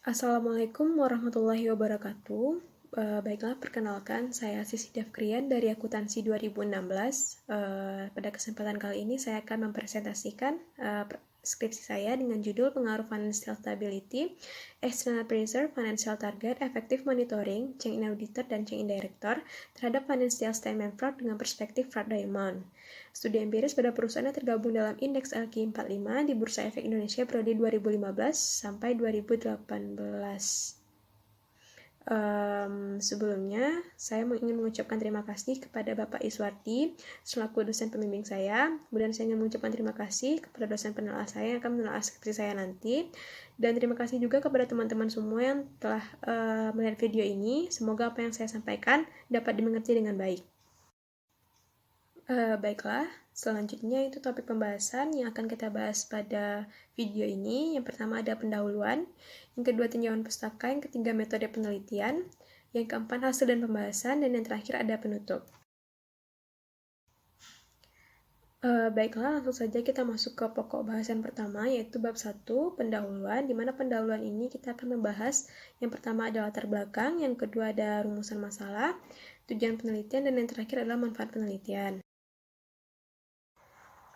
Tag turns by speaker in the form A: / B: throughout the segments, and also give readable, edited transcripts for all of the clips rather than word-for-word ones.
A: Assalamualaikum warahmatullahi wabarakatuh. Baiklah, perkenalkan, saya Sisi Devkrian dari Akuntansi 2016. Pada kesempatan kali ini saya akan mempresentasikan skripsi saya dengan judul Pengaruh Financial Stability, External Pressure, Financial Target, Effective Monitoring, Change in Auditor, dan Change in Director terhadap Financial Statement Fraud dengan perspektif Fraud Diamond. Studi empiris pada perusahaan yang tergabung dalam Indeks LQ45 di Bursa Efek Indonesia periode 2015 sampai 2018. Sebelumnya, saya ingin mengucapkan terima kasih kepada Bapak Iswardi selaku dosen pembimbing saya. Kemudian saya ingin mengucapkan terima kasih kepada dosen penelaah saya yang akan menelaah skripsi saya nanti. Dan terima kasih juga kepada teman-teman semua yang telah melihat video ini. Semoga apa yang saya sampaikan dapat dimengerti dengan baik. Baiklah, selanjutnya itu topik pembahasan yang akan kita bahas pada video ini. Yang pertama ada pendahuluan, yang kedua tinjauan pustaka, yang ketiga metode penelitian, yang keempat hasil dan pembahasan, dan yang terakhir ada penutup. Baiklah, langsung saja kita masuk ke pokok bahasan pertama, yaitu bab 1, pendahuluan, di mana pendahuluan ini kita akan membahas yang pertama adalah latar belakang, yang kedua ada rumusan masalah, tujuan penelitian, dan yang terakhir adalah manfaat penelitian.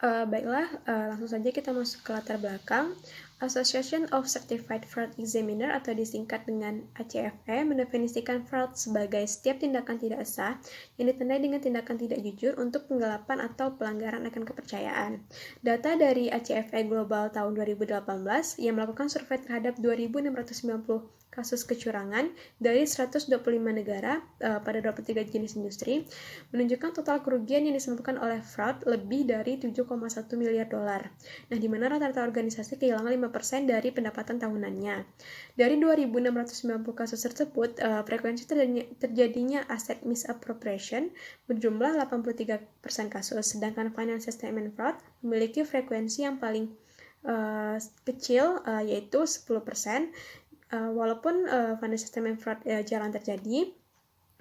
A: Baiklah, langsung saja kita masuk ke latar belakang. Association of Certified Fraud Examiner atau disingkat dengan ACFE mendefinisikan fraud sebagai setiap tindakan tidak sah yang ditandai dengan tindakan tidak jujur untuk penggelapan atau pelanggaran akan kepercayaan. Data dari ACFE Global tahun 2018 yang melakukan survei terhadap 2.690 kasus kecurangan dari 125 negara pada 23 jenis industri menunjukkan total kerugian yang disebabkan oleh fraud lebih dari 7,1 miliar dolar. Nah, di mana rata-rata organisasi kehilangan 5% dari pendapatan tahunannya. Dari 2.690 kasus tersebut, frekuensi terjadinya aset misappropriation berjumlah 83% kasus, sedangkan financial statement fraud memiliki frekuensi yang paling kecil, yaitu 10%. Walaupun financial statement fraud jarang terjadi,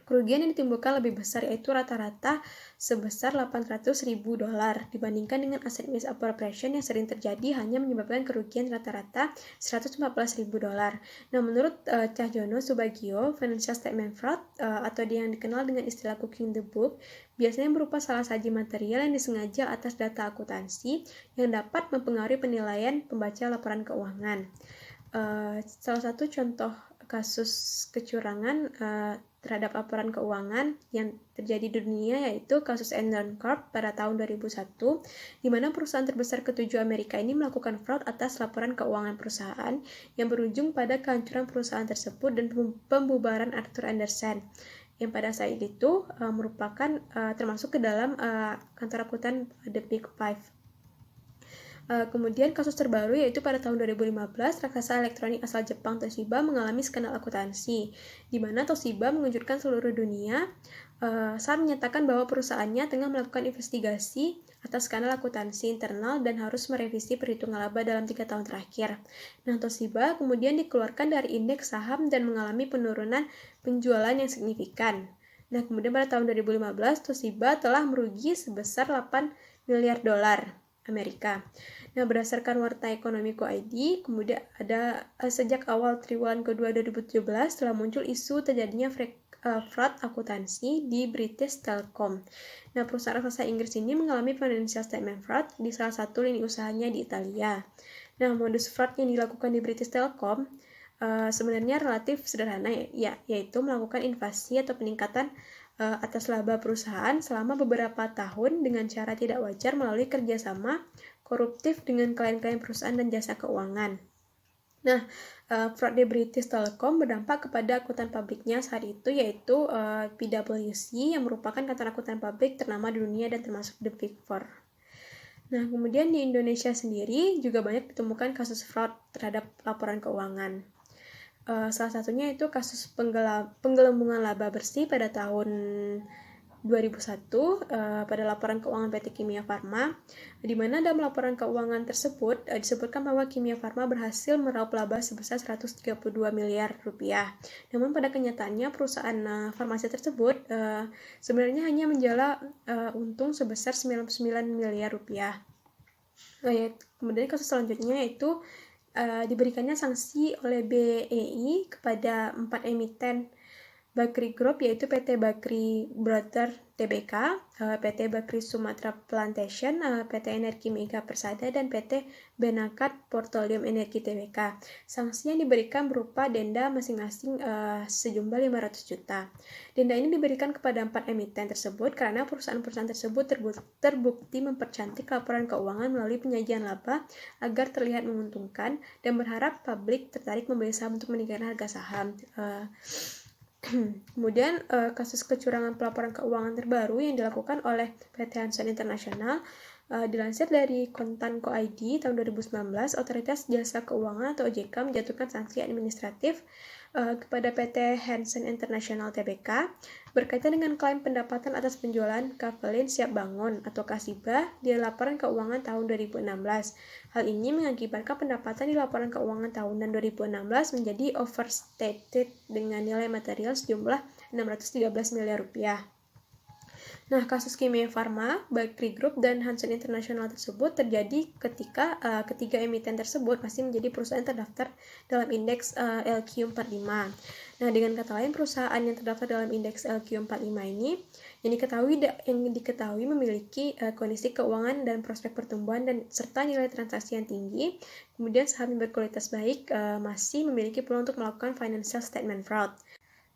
A: kerugian yang ditimbulkan lebih besar, yaitu rata-rata sebesar 800.000 dolar dibandingkan dengan aset misappropriation yang sering terjadi hanya menyebabkan kerugian rata-rata 114.000 dolar. Nah, menurut Cahyono Subagio, financial statement fraud atau yang dikenal dengan istilah cooking the book biasanya berupa salah saji material yang disengaja atas data akuntansi yang dapat mempengaruhi penilaian pembaca laporan keuangan. Salah satu contoh kasus kecurangan terhadap laporan keuangan yang terjadi di dunia yaitu kasus Enron Corp pada tahun 2001, di mana perusahaan terbesar ketujuh Amerika ini melakukan fraud atas laporan keuangan perusahaan yang berujung pada kehancuran perusahaan tersebut dan pembubaran Arthur Andersen yang pada saat itu merupakan termasuk ke dalam kantor akuntan The Big Five. Kemudian kasus terbaru yaitu pada tahun 2015, raksasa elektronik asal Jepang Toshiba mengalami skandal akuntansi, di mana Toshiba mengejutkan seluruh dunia saat menyatakan bahwa perusahaannya tengah melakukan investigasi atas skandal akuntansi internal dan harus merevisi perhitungan laba dalam 3 tahun terakhir. Nah, Toshiba kemudian dikeluarkan dari indeks saham dan mengalami penurunan penjualan yang signifikan. Nah, kemudian pada tahun 2015, Toshiba telah merugi sebesar 8 miliar dolar Amerika. Nah, berdasarkan Warta Ekonomi.co.id, kemudian ada sejak awal triwulan kedua 2017 telah muncul isu terjadinya fraud akuntansi di British Telecom. Nah, perusahaan raksasa Inggris ini mengalami financial statement fraud di salah satu lini usahanya di Italia. Nah, modus fraud yang dilakukan di British Telecom sebenarnya relatif sederhana, yaitu melakukan invasi atau peningkatan atas laba perusahaan selama beberapa tahun dengan cara tidak wajar melalui kerjasama koruptif dengan klien-klien perusahaan dan jasa keuangan. Nah, fraud di British Telecom berdampak kepada akuntan publiknya saat itu, yaitu PwC yang merupakan kantor akuntan publik ternama di dunia dan termasuk The Big Four. Nah, kemudian di Indonesia sendiri juga banyak ditemukan kasus fraud terhadap laporan keuangan. Salah satunya itu kasus penggelembungan laba bersih pada tahun 2001 pada laporan keuangan PT Kimia Farma, di mana dalam laporan keuangan tersebut disebutkan bahwa Kimia Farma berhasil meraup laba sebesar 132 miliar rupiah. Namun pada kenyataannya perusahaan farmasi tersebut sebenarnya hanya menjala untung sebesar 99 miliar rupiah. Kemudian kasus selanjutnya yaitu diberikannya sanksi oleh BEI kepada 4 emiten Bakrie Group, yaitu PT Bakrie Brother Tbk, PT Bakrie Sumatra Plantation, PT Energi Mega Persada, dan PT Benakat Petroleum Energi Tbk. Sanksi yang diberikan berupa denda masing-masing sejumlah 500 juta. Denda ini diberikan kepada 4 emiten tersebut karena perusahaan-perusahaan tersebut terbukti mempercantik laporan keuangan melalui penyajian laba agar terlihat menguntungkan dan berharap publik tertarik membeli saham untuk meningkatkan harga saham. Kemudian kasus kecurangan pelaporan keuangan terbaru yang dilakukan oleh PT Hansen International, dilansir dari Kontan.co.id tahun 2019, Otoritas Jasa Keuangan atau OJK menjatuhkan sanksi administratif kepada PT Hansen International Tbk berkaitan dengan klaim pendapatan atas penjualan Kavaling Siap Bangun atau Kasiba di laporan keuangan tahun 2016. Hal ini mengakibatkan pendapatan di laporan keuangan tahunan 2016 menjadi overstated dengan nilai material sejumlah 613 miliar rupiah. Nah, kasus Kimia Farma, Bakrie Group, dan Hansen International tersebut terjadi ketika ketiga emiten tersebut masih menjadi perusahaan terdaftar dalam indeks LQ45. Nah, dengan kata lain, perusahaan yang terdaftar dalam indeks LQ45 ini yang diketahui memiliki kondisi keuangan dan prospek pertumbuhan dan serta nilai transaksi yang tinggi, kemudian saham yang berkualitas baik masih memiliki peluang untuk melakukan financial statement fraud.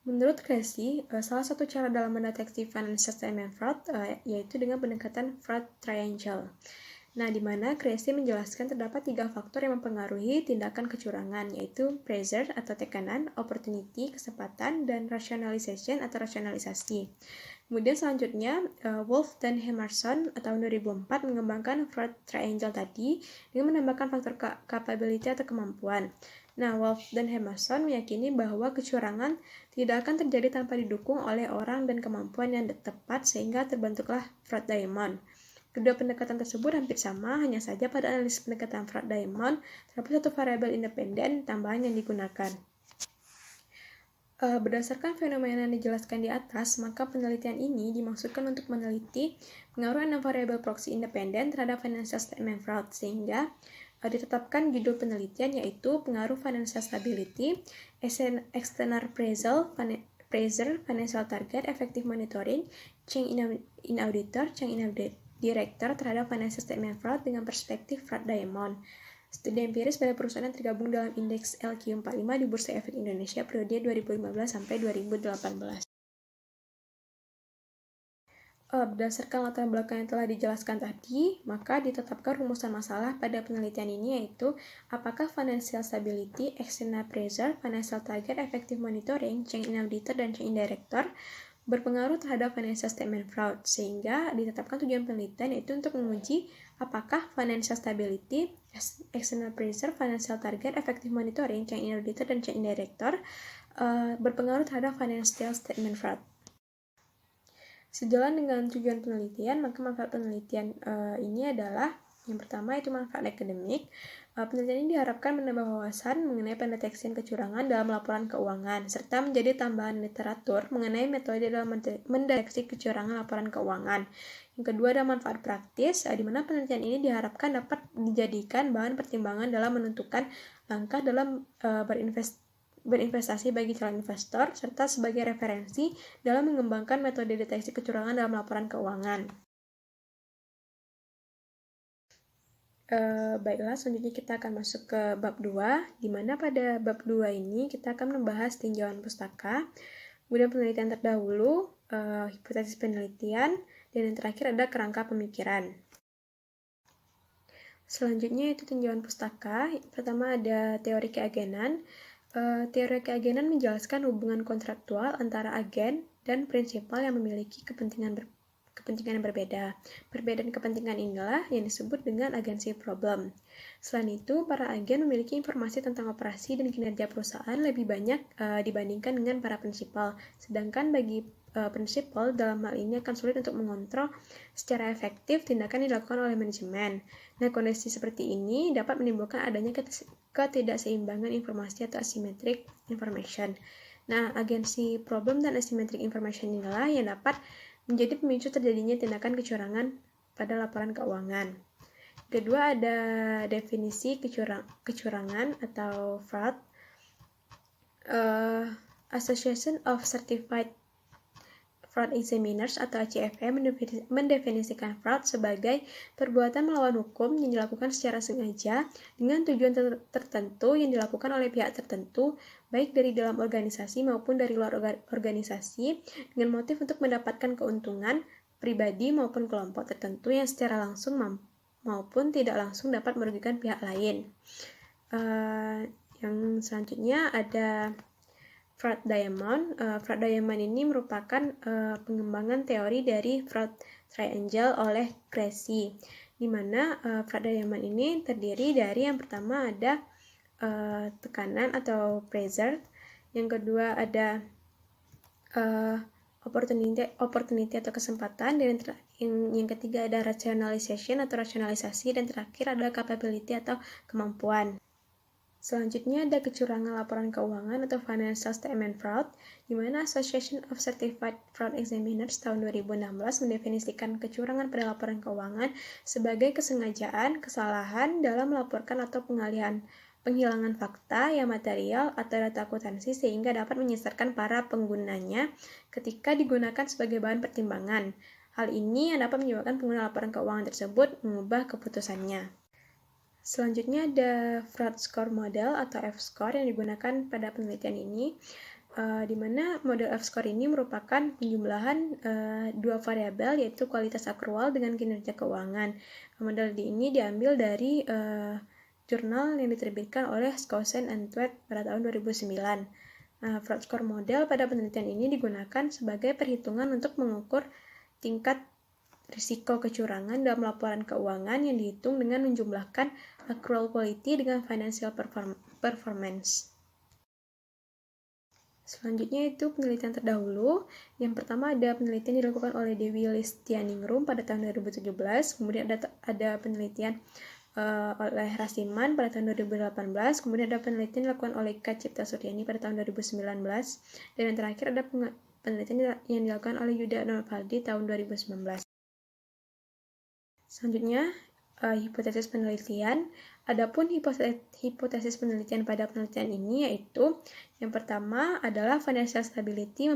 A: Menurut Cressy, salah satu cara dalam mendeteksi financial statement fraud yaitu dengan pendekatan fraud triangle. Nah, di mana Cressy menjelaskan terdapat 3 faktor yang mempengaruhi tindakan kecurangan, yaitu pressure atau tekanan, opportunity, kesempatan, dan rationalization atau rasionalisasi. Kemudian selanjutnya, Wolf dan Emerson tahun 2004 mengembangkan fraud triangle tadi dengan menambahkan faktor capability atau kemampuan. Nah, Wolf dan Emerson meyakini bahwa kecurangan tidak akan terjadi tanpa didukung oleh orang dan kemampuan yang tepat sehingga terbentuklah fraud diamond. Kedua pendekatan tersebut hampir sama, hanya saja pada analisis pendekatan fraud diamond terdapat satu variabel independen tambahan yang digunakan. Berdasarkan fenomena yang dijelaskan di atas, maka penelitian ini dimaksudkan untuk meneliti pengaruh 6 variabel proxy independen terhadap financial statement fraud, sehingga ditetapkan judul penelitian yaitu pengaruh financial stability, external pressure, financial target, effective monitoring, change in auditor, change in director terhadap financial statement fraud dengan perspektif fraud diamond. Studi empiris pada perusahaan yang tergabung dalam indeks LQ45 di Bursa Efek Indonesia periode 2015 sampai 2018. Berdasarkan latar belakang yang telah dijelaskan tadi, maka ditetapkan rumusan masalah pada penelitian ini yaitu apakah financial stability, external pressure, financial target, effective monitoring, change in auditor, dan change in director berpengaruh terhadap financial statement fraud, sehingga ditetapkan tujuan penelitian yaitu untuk menguji apakah financial stability, external pressure, financial target, effective monitoring, change in auditor, dan change in director berpengaruh terhadap financial statement fraud. Sejalan dengan tujuan penelitian, maka manfaat penelitian ini adalah yang pertama itu manfaat akademik. Penelitian ini diharapkan menambah wawasan mengenai pendeteksian kecurangan dalam laporan keuangan, serta menjadi tambahan literatur mengenai metode dalam mendeteksi kecurangan laporan keuangan. Yang kedua ada manfaat praktis, di mana penelitian ini diharapkan dapat dijadikan bahan pertimbangan dalam menentukan langkah dalam berinvestasi bagi calon investor, serta sebagai referensi dalam mengembangkan metode deteksi kecurangan dalam laporan keuangan. Baiklah, selanjutnya kita akan masuk ke bab 2, di mana pada bab 2 ini kita akan membahas tinjauan pustaka, kemudian penelitian terdahulu, hipotesis penelitian, dan yang terakhir ada kerangka pemikiran. Selanjutnya itu tinjauan pustaka. Pertama ada teori keagenan. Teori keagenan menjelaskan hubungan kontraktual antara agen dan prinsipal yang memiliki kepentingan yang berbeda. Perbedaan kepentingan inilah yang disebut dengan agency problem. Selain itu, para agen memiliki informasi tentang operasi dan kinerja perusahaan lebih banyak dibandingkan dengan para prinsipal. Sedangkan bagi prinsipal dalam hal ini akan sulit untuk mengontrol secara efektif tindakan yang dilakukan oleh manajemen. Nah, kondisi seperti ini dapat menimbulkan adanya ketidakseimbangan informasi atau asymmetric information. Nah, agency problem dan asymmetric information inilah yang dapat menjadi pemicu terjadinya tindakan kecurangan pada laporan keuangan. Kedua ada definisi kecurangan atau fraud. Association of Certified Fraud Examiners atau ACFE mendefinisikan fraud sebagai perbuatan melawan hukum yang dilakukan secara sengaja dengan tujuan tertentu yang dilakukan oleh pihak tertentu, baik dari dalam organisasi maupun dari luar organisasi, dengan motif untuk mendapatkan keuntungan pribadi maupun kelompok tertentu yang secara langsung maupun tidak langsung dapat merugikan pihak lain. Yang selanjutnya ada Fraud Diamond. Fraud Diamond ini merupakan pengembangan teori dari fraud triangle oleh Cressy, di mana fraud diamond ini terdiri dari yang pertama ada tekanan atau pressure, yang kedua ada opportunity atau kesempatan, dan yang ketiga ada rationalization atau rasionalisasi, dan terakhir ada capability atau kemampuan. Selanjutnya ada kecurangan laporan keuangan atau financial statement fraud, di mana Association of Certified Fraud Examiners tahun 2016 mendefinisikan kecurangan pada laporan keuangan sebagai kesengajaan, kesalahan dalam melaporkan atau penghilangan fakta yang material atau data akuntansi sehingga dapat menyesatkan para penggunanya ketika digunakan sebagai bahan pertimbangan. Hal ini dapat menyebabkan pengguna laporan keuangan tersebut mengubah keputusannya. Selanjutnya ada fraud score model atau F-score yang digunakan pada penelitian ini, di mana model F-score ini merupakan penjumlahan dua variabel, yaitu kualitas akrual dengan kinerja keuangan. Model ini diambil dari jurnal yang diterbitkan oleh Skousen and Tweed pada tahun 2009. Fraud score model pada penelitian ini digunakan sebagai perhitungan untuk mengukur tingkat risiko kecurangan dalam laporan keuangan yang dihitung dengan menjumlahkan accrual quality dengan financial performance. Selanjutnya itu penelitian terdahulu. Yang pertama ada penelitian dilakukan oleh Dewi Listianingrum pada tahun 2017. Kemudian ada penelitian oleh Rasiman pada tahun 2018. Kemudian ada penelitian dilakukan oleh K. Cipta Suryani pada tahun 2019. Dan yang terakhir ada penelitian yang dilakukan oleh Yuda Nurfaldi tahun 2019. Selanjutnya, hipotesis penelitian. Adapun hipotesis penelitian pada penelitian ini yaitu yang pertama adalah financial stability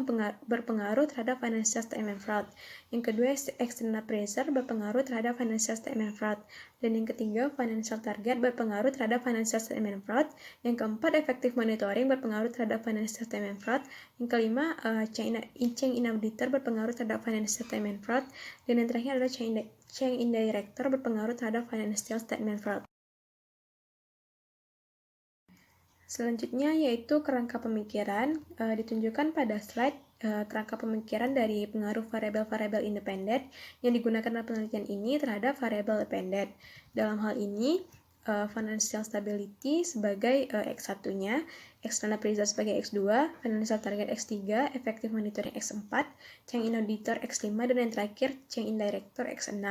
A: berpengaruh terhadap financial statement fraud. Yang kedua, external pressure berpengaruh terhadap financial statement fraud. Dan yang ketiga, financial target berpengaruh terhadap financial statement fraud. Yang keempat, effective monitoring berpengaruh terhadap financial statement fraud. Yang kelima, chain in auditor berpengaruh terhadap financial statement fraud. Dan yang terakhir adalah chain in director berpengaruh terhadap financial statement fraud. Selanjutnya yaitu kerangka pemikiran, ditunjukkan pada slide kerangka pemikiran dari pengaruh variabel-variabel independen yang digunakan dalam penelitian ini terhadap variabel dependent. Dalam hal ini, financial stability sebagai X1-nya, external pressure sebagai X2, financial target X3, effective monitoring X4, chain in auditor X5, dan yang terakhir chain in director X6.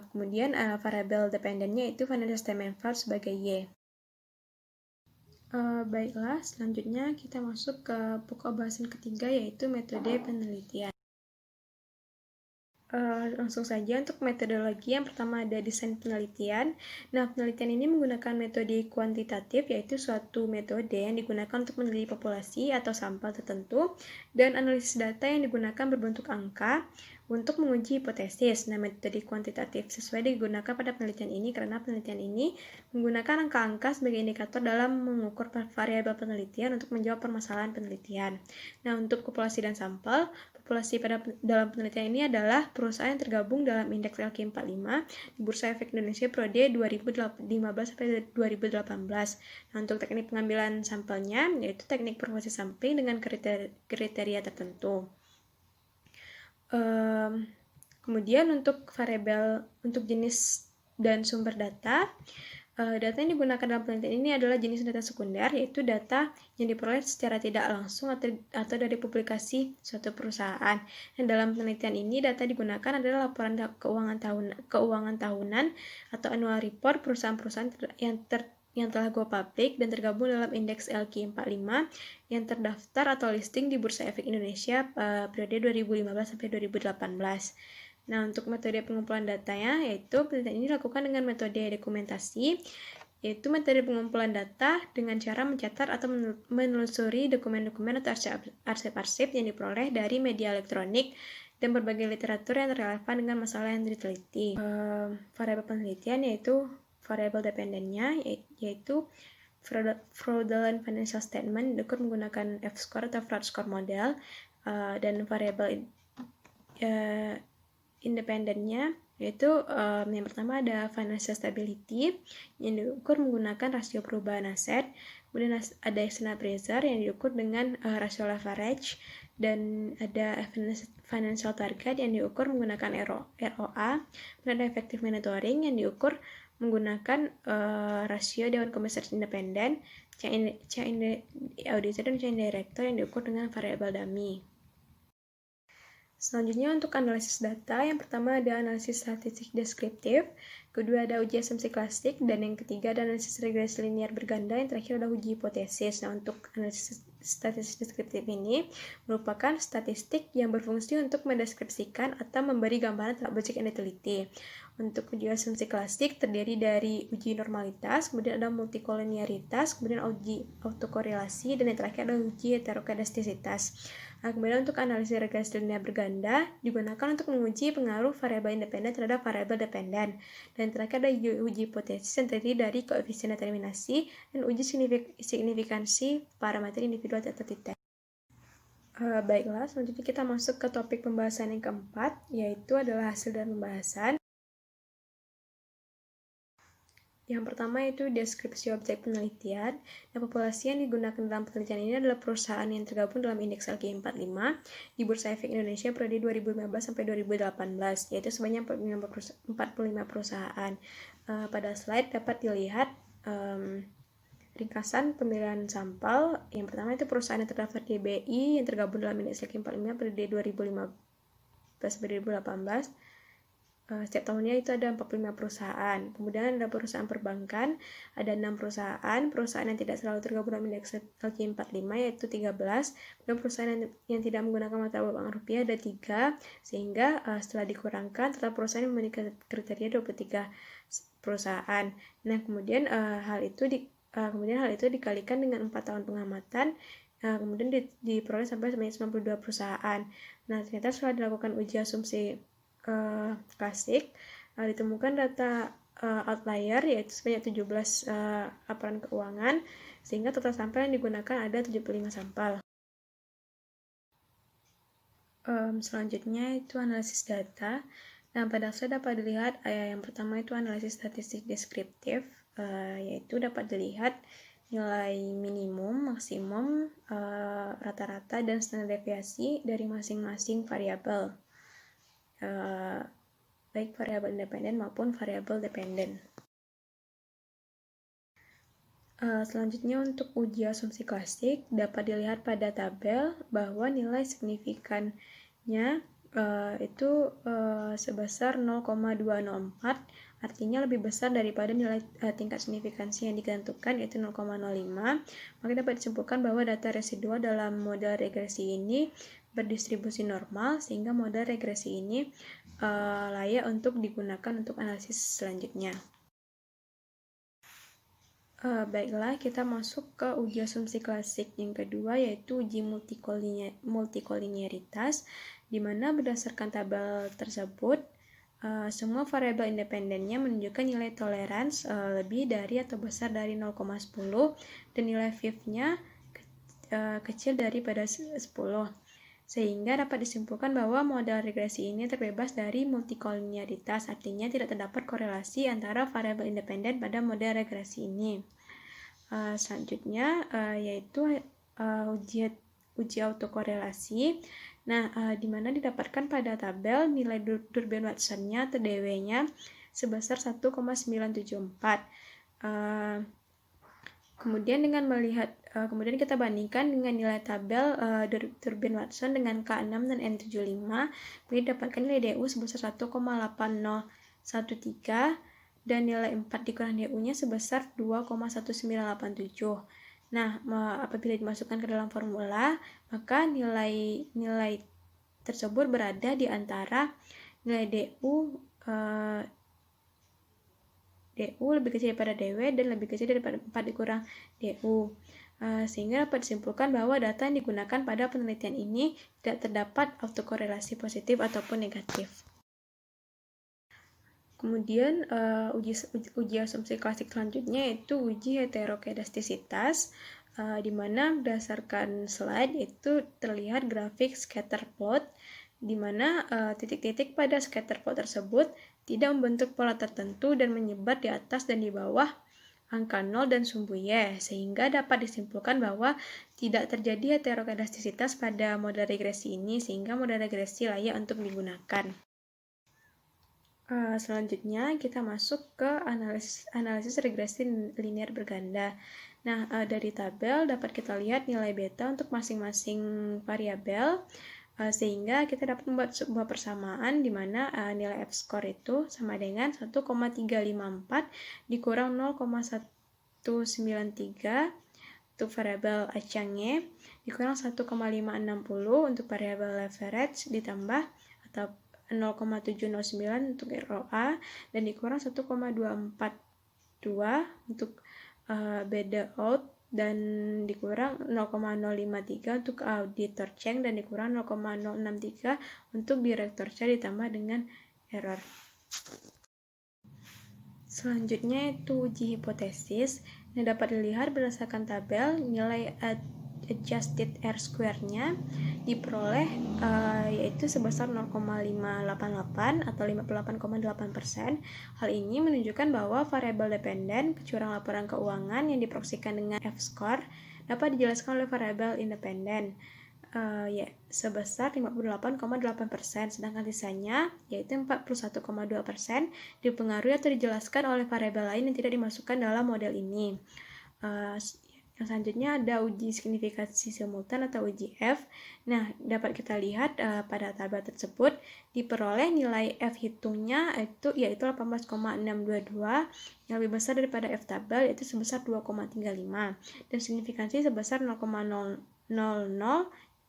A: Kemudian variabel dependennya itu financial statement fraud sebagai Y. Baiklah, selanjutnya kita masuk ke pokok bahasan ketiga, yaitu metode penelitian. Langsung saja untuk metodologi. Yang pertama ada desain penelitian. Nah, penelitian ini menggunakan metode kuantitatif, yaitu suatu metode yang digunakan untuk meneliti populasi atau sampel tertentu, dan analisis data yang digunakan berbentuk angka untuk menguji hipotesis. Nah, metode kuantitatif sesuai digunakan pada penelitian ini karena penelitian ini menggunakan angka-angka sebagai indikator dalam mengukur variabel penelitian untuk menjawab permasalahan penelitian. Nah, untuk populasi dan sampel, populasi dalam penelitian ini adalah perusahaan yang tergabung dalam indeks LQ45 di Bursa Efek Indonesia periode 2015 sampai 2018. Nah, untuk teknik pengambilan sampelnya yaitu teknik profesi sampling dengan kriteria tertentu. Kemudian untuk variabel untuk jenis dan sumber data, data yang digunakan dalam penelitian ini adalah jenis data sekunder, yaitu data yang diperoleh secara tidak langsung atau dari publikasi suatu perusahaan. Dan dalam penelitian ini data digunakan adalah laporan keuangan tahunan atau annual report perusahaan-perusahaan yang telah go public dan tergabung dalam indeks LQ45 yang terdaftar atau listing di Bursa Efek Indonesia periode 2015 sampai 2018. Nah, untuk metode pengumpulan datanya, yaitu penelitian ini dilakukan dengan metode dokumentasi, yaitu metode pengumpulan data dengan cara mencatat atau menelusuri dokumen-dokumen atau arsip-arsip yang diperoleh dari media elektronik dan berbagai literatur yang relevan dengan masalah yang diteliti. Variabel penelitian yaitu variabel dependennya, yaitu fraudulent financial statement diukur menggunakan F-score atau fraud score model, dan variabel independennya yaitu yang pertama ada financial stability yang diukur menggunakan rasio perubahan aset, kemudian ada external pressure yang diukur dengan rasio leverage, dan ada financial target yang diukur menggunakan ROA, dan ada effective monitoring yang diukur menggunakan rasio Dewan Komisaris Independen, chain auditor, dan chain director yang diukur dengan variabel dummy. Selanjutnya untuk analisis data, yang pertama ada analisis statistik deskriptif, kedua ada uji asumsi klasik, dan yang ketiga ada analisis regresi linear berganda, yang terakhir ada uji hipotesis. Nah, untuk analisis statistik deskriptif ini merupakan statistik yang berfungsi untuk mendeskripsikan atau memberi gambaran tentang objek yang diteliti. Untuk uji asumsi klasik terdiri dari uji normalitas, kemudian ada multikolinearitas, kemudian uji autokorelasi, dan yang terakhir ada uji heterokedastisitas. Nah, kemudian untuk analisis regresi linear berganda digunakan untuk menguji pengaruh variabel independen terhadap variabel dependen. Dan terakhir ada uji hipotesis yang terdiri dari koefisien determinasi dan uji signifikansi parameter individual atau titik. Baiklah, selanjutnya kita masuk ke topik pembahasan yang keempat, yaitu adalah hasil dan pembahasan. Yang pertama yaitu deskripsi objek penelitian. Nah, populasi yang digunakan dalam penelitian ini adalah perusahaan yang tergabung dalam indeks LQ45 di Bursa Efek Indonesia periode 2015 sampai 2018, yaitu sebanyak 45 perusahaan. Pada slide dapat dilihat ringkasan pemilihan sampel. Yang pertama itu perusahaan yang terdaftar di BI yang tergabung dalam indeks LQ45 periode 2015 sampai 2018. Setiap tahunnya itu ada 45 perusahaan. Kemudian ada perusahaan perbankan, ada 6 perusahaan yang tidak selalu tergabung dalam indeks LQ45 yaitu 13, dan perusahaan yang tidak menggunakan mata uang rupiah ada 3, sehingga setelah dikurangkan total perusahaan yang memenuhi kriteria 23 perusahaan. Nah, kemudian hal itu dikalikan dengan 4 tahun pengamatan, kemudian diperoleh sampai 92 perusahaan. Nah, ternyata setelah dilakukan uji asumsi klasik, ditemukan data outlier yaitu sebanyak 17 laporan keuangan, sehingga total sampel yang digunakan ada 75 sampel. Selanjutnya itu analisis data. Nah, pada slide dapat dilihat yang pertama itu analisis statistik deskriptif, yaitu dapat dilihat nilai minimum, maksimum, rata-rata, dan standar deviasi dari masing-masing variabel, baik variabel independen maupun variabel dependen. Selanjutnya untuk uji asumsi klasik dapat dilihat pada tabel bahwa nilai signifikannya itu sebesar 0,204, artinya lebih besar daripada nilai tingkat signifikansi yang ditentukan yaitu 0,05. Maka dapat disimpulkan bahwa data residual dalam model regresi ini berdistribusi normal, sehingga model regresi ini layak untuk digunakan untuk analisis selanjutnya. Baiklah, kita masuk ke uji asumsi klasik yang kedua, yaitu uji multikolinearitas, di mana berdasarkan tabel tersebut semua variabel independennya menunjukkan nilai tolerans lebih dari atau besar dari 0,10 dan nilai fifth-nya kecil daripada 10, sehingga dapat disimpulkan bahwa model regresi ini terbebas dari multikolinearitas, artinya tidak terdapat korelasi antara variabel independen pada model regresi ini. Selanjutnya yaitu uji autokorelasi. Nah, di mana didapatkan pada tabel nilai Durbin-Watson-nya atau DW-nya sebesar 1,974. Kemudian kemudian kita bandingkan dengan nilai tabel Durbin-Watson dengan K6 dan N75, kemudian didapatkan nilai DU sebesar 1,8013 dan nilai 4 dikurang DU-nya sebesar 2,1987. Nah, apabila dimasukkan ke dalam formula, maka nilai tersebut berada di antara nilai DU lebih kecil daripada DW dan lebih kecil daripada 4 dikurang DU. Sehingga dapat disimpulkan bahwa data yang digunakan pada penelitian ini tidak terdapat autokorelasi positif ataupun negatif. Kemudian uji asumsi klasik selanjutnya yaitu uji heterokedastisitas, di mana berdasarkan slide itu terlihat grafik scatter plot, di mana titik-titik pada scatter plot tersebut tidak membentuk pola tertentu dan menyebar di atas dan di bawah angka 0 dan sumbu Y, sehingga dapat disimpulkan bahwa tidak terjadi heterokedastisitas pada model regresi ini, sehingga model regresi layak untuk digunakan. Selanjutnya kita masuk ke analisis regresi linear berganda. Nah, dari tabel dapat kita lihat nilai beta untuk masing-masing variabel, sehingga kita dapat membuat sebuah persamaan di mana nilai F-score itu sama dengan 1,354 dikurang 0,193 untuk variabel acangnya, dikurang 1,560 untuk variabel leverage ditambah atau 0,709 untuk ROA dan dikurang 1,242 untuk beda out dan dikurang 0,053 untuk auditor check dan dikurang 0,063 untuk director check ditambah dengan error. Selanjutnya itu uji hipotesis yang dapat dilihat berdasarkan tabel nilai adjusted R-square-nya diperoleh yaitu sebesar 0,588 atau 58,8%. Hal ini menunjukkan bahwa variabel dependen kecurangan laporan keuangan yang diproksikan dengan F-score dapat dijelaskan oleh variabel independen sebesar 58,8%, sedangkan sisanya yaitu 41,2% dipengaruhi atau dijelaskan oleh variabel lain yang tidak dimasukkan dalam model ini. Yang selanjutnya ada uji signifikansi simultan atau uji F. Nah, dapat kita lihat pada tabel tersebut diperoleh nilai F hitungnya yaitu 18,622 yang lebih besar daripada F tabel yaitu sebesar 2,35 dan signifikansi sebesar 0,000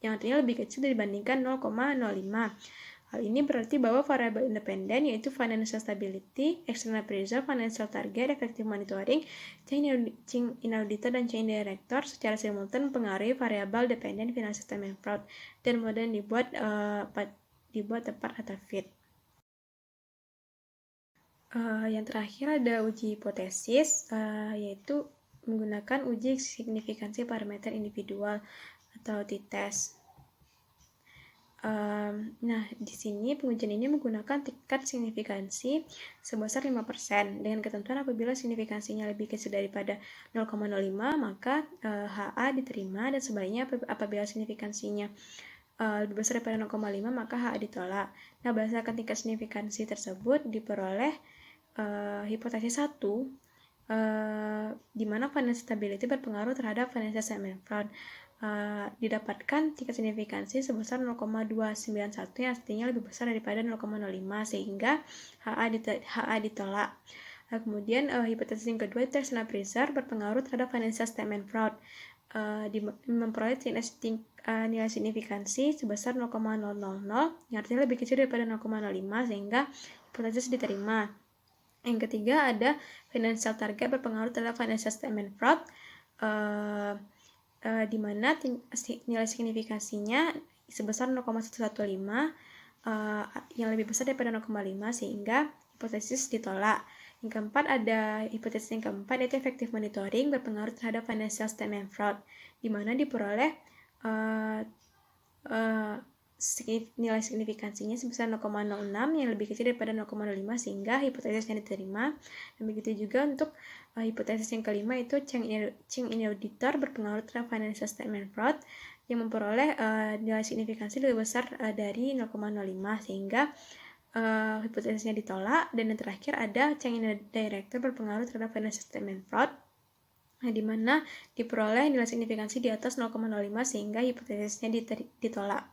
A: yang artinya lebih kecil dibandingkan 0,05. Hal ini berarti bahwa variabel independen yaitu financial stability, external appraisal, financial target, effective monitoring, chain in auditor, dan chain director secara simultan mempengaruhi variabel dependen financial statement fraud dan kemudian dibuat tepat atau fit. Yang terakhir ada uji hipotesis, yaitu menggunakan uji signifikansi parameter individual atau t-test. Nah, di sini pengujian ini menggunakan tingkat signifikansi sebesar 5%. Dengan ketentuan apabila signifikansinya lebih kecil daripada 0,05, maka HA diterima, dan sebaliknya apabila signifikansinya lebih besar daripada 0,5, maka HA ditolak. Nah, berdasarkan tingkat signifikansi tersebut diperoleh hipotesis 1, di mana financial stability berpengaruh terhadap financial statement fraud. Didapatkan tingkat signifikansi sebesar 0,291 yang artinya lebih besar daripada 0,05 sehingga HA ditolak. Kemudian hipotesis yang kedua itu external appraisal berpengaruh terhadap financial statement fraud, memperoleh nilai signifikansi sebesar 0,000 yang artinya lebih kecil daripada 0,05 sehingga hipotesis diterima. Yang ketiga ada financial target berpengaruh terhadap financial statement fraud, di mana nilai signifikansinya sebesar 0,115 yang lebih besar daripada 0,5 sehingga hipotesis ditolak. Yang keempat ada hipotesis yang keempat yaitu effective monitoring berpengaruh terhadap financial statement fraud, di mana diperoleh nilai signifikansinya sebesar 0,06 yang lebih kecil daripada 0,05 sehingga hipotesisnya diterima. Dan begitu juga untuk hipotesis yang kelima itu change in auditor berpengaruh terhadap financial statement fraud yang memperoleh nilai signifikansi lebih besar dari 0,05 sehingga hipotesisnya ditolak. Dan yang terakhir ada change in director berpengaruh terhadap financial statement fraud, di mana diperoleh nilai signifikansi di atas 0,05 sehingga hipotesisnya ditolak.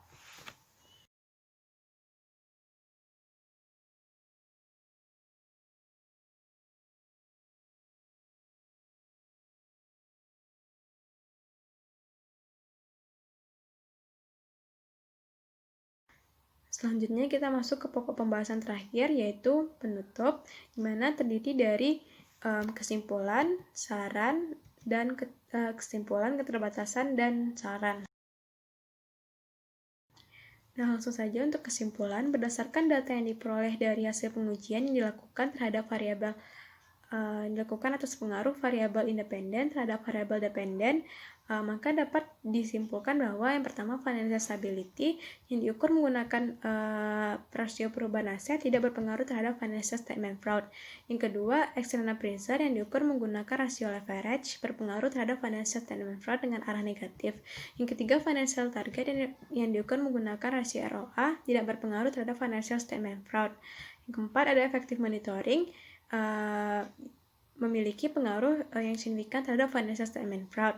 A: Selanjutnya kita masuk ke pokok pembahasan terakhir, yaitu penutup, di mana terdiri dari kesimpulan, saran, dan kesimpulan, keterbatasan, dan saran. Nah, langsung saja untuk kesimpulan, berdasarkan data yang diperoleh dari hasil pengujian yang dilakukan terhadap variabel dilakukan atas pengaruh variabel independen terhadap variabel dependen, maka dapat disimpulkan bahwa yang pertama financial stability yang diukur menggunakan rasio perubahan aset tidak berpengaruh terhadap financial statement fraud. Yang kedua, external pressure yang diukur menggunakan rasio leverage berpengaruh terhadap financial statement fraud dengan arah negatif. Yang ketiga, financial target yang diukur menggunakan rasio ROA tidak berpengaruh terhadap financial statement fraud. Yang keempat, ada effective monitoring memiliki pengaruh yang signifikan terhadap financial statement fraud.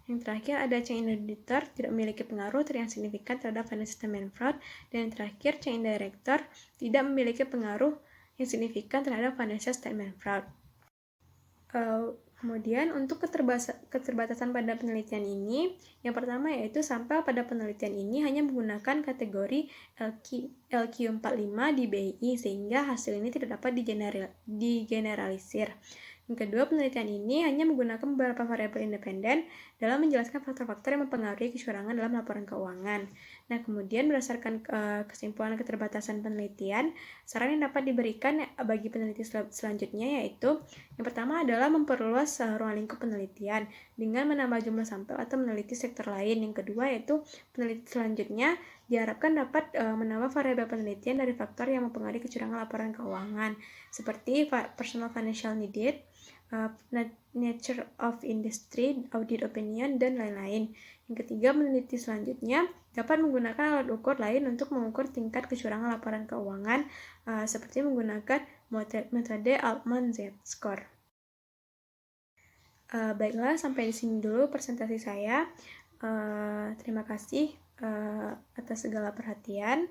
A: Yang terakhir ada chain auditor tidak memiliki pengaruh yang signifikan terhadap financial statement fraud. Dan yang terakhir chain director tidak memiliki pengaruh yang signifikan terhadap financial statement fraud. Kemudian untuk keterbatasan pada penelitian ini, yang pertama yaitu sampel pada penelitian ini hanya menggunakan kategori LQ45 di BI sehingga hasil ini tidak dapat digeneralisir. Yang kedua, penelitian ini hanya menggunakan beberapa variabel independen dalam menjelaskan faktor-faktor yang mempengaruhi kecurangan dalam laporan keuangan. Nah, kemudian berdasarkan kesimpulan keterbatasan penelitian, saran yang dapat diberikan bagi peneliti selanjutnya yaitu yang pertama adalah memperluas ruang lingkup penelitian dengan menambah jumlah sampel atau meneliti sektor lain. Yang kedua yaitu peneliti selanjutnya diharapkan dapat menambah variabel penelitian dari faktor yang mempengaruhi kecurangan laporan keuangan seperti personal financial needed, nature of industry, audit opinion, dan lain-lain. Yang ketiga, peneliti selanjutnya dapat menggunakan alat ukur lain untuk mengukur tingkat kecurangan laporan keuangan seperti menggunakan metode Altman Z-score. Baiklah, sampai di sini dulu presentasi saya. Terima kasih atas segala perhatian.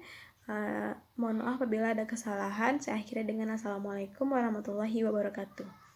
A: Mohon maaf apabila ada kesalahan. Saya akhiri dengan Assalamualaikum warahmatullahi wabarakatuh.